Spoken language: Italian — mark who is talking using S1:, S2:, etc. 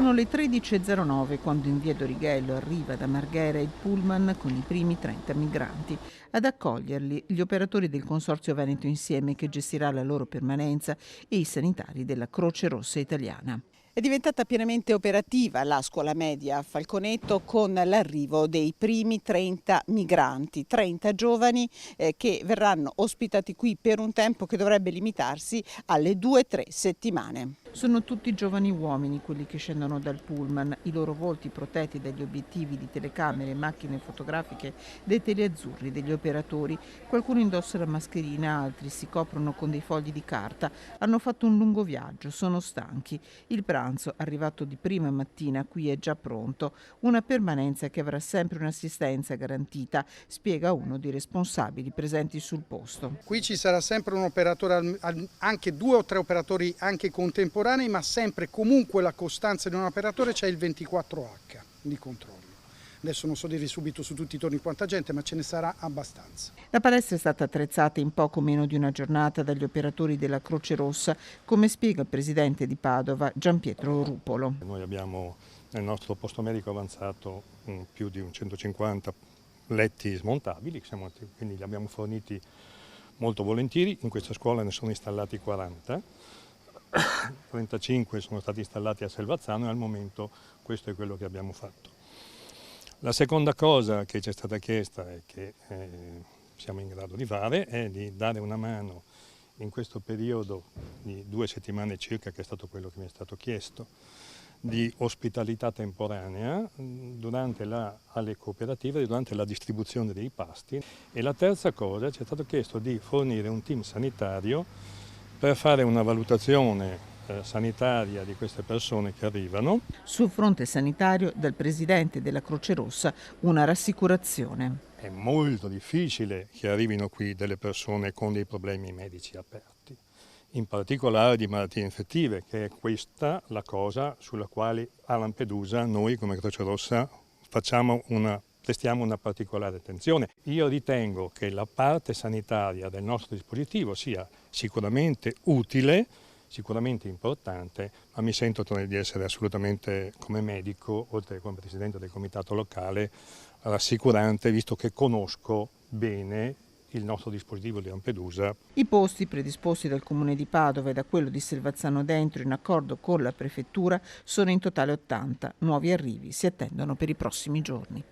S1: Sono le 13.09 quando in via Dorighello arriva da Marghera il pullman con i primi 30 migranti. Ad accoglierli gli operatori del Consorzio Veneto Insieme che gestirà la loro permanenza e i sanitari della Croce Rossa Italiana. È diventata pienamente operativa la scuola media a Falconetto con l'arrivo dei primi 30 migranti, 30 giovani che verranno ospitati qui per un tempo che dovrebbe limitarsi alle 2-3 settimane. Sono tutti giovani uomini quelli che scendono dal pullman, i loro volti protetti dagli obiettivi di telecamere e macchine fotografiche dei teleazzurri degli operatori. Qualcuno indossa la mascherina, altri si coprono con dei fogli di carta. Hanno fatto un lungo viaggio, sono stanchi. Il pranzo, arrivato di prima mattina, qui è già pronto. Una permanenza che avrà sempre un'assistenza garantita, spiega uno dei responsabili presenti sul posto.
S2: Qui ci sarà sempre un operatore, anche 2 o 3 operatori anche contemporanei, ma sempre comunque la costanza di un operatore c'è il 24H di controllo. Adesso non so dirvi subito su tutti i turni quanta gente, ma ce ne sarà abbastanza.
S1: La palestra è stata attrezzata in poco meno di una giornata dagli operatori della Croce Rossa, come spiega il presidente di Padova, Gianpietro Rupolo.
S3: Noi abbiamo nel nostro posto medico avanzato più di 150 letti smontabili, quindi li abbiamo forniti molto volentieri. In questa scuola ne sono installati 40. 35 sono stati installati a Selvazzano e al momento questo è quello che abbiamo fatto. La seconda cosa che ci è stata chiesta e che siamo in grado di fare è di dare una mano in questo periodo di 2 settimane circa, che è stato quello che mi è stato chiesto, di ospitalità temporanea alle cooperative durante la distribuzione dei pasti. E la terza cosa, ci è stato chiesto di fornire un team sanitario per fare una valutazione sanitaria di queste persone che arrivano.
S1: Sul fronte sanitario, dal presidente della Croce Rossa, una rassicurazione.
S3: È molto difficile che arrivino qui delle persone con dei problemi medici aperti, in particolare di malattie infettive, che è questa la cosa sulla quale a Lampedusa noi come Croce Rossa prestiamo una particolare attenzione. Io ritengo che la parte sanitaria del nostro dispositivo sia sicuramente utile, sicuramente importante, ma mi sento di essere assolutamente, come medico, oltre che come presidente del comitato locale, rassicurante, visto che conosco bene il nostro dispositivo di Lampedusa.
S1: I posti predisposti dal Comune di Padova e da quello di Selvazzano Dentro in accordo con la Prefettura sono in totale 80. Nuovi arrivi si attendono per i prossimi giorni.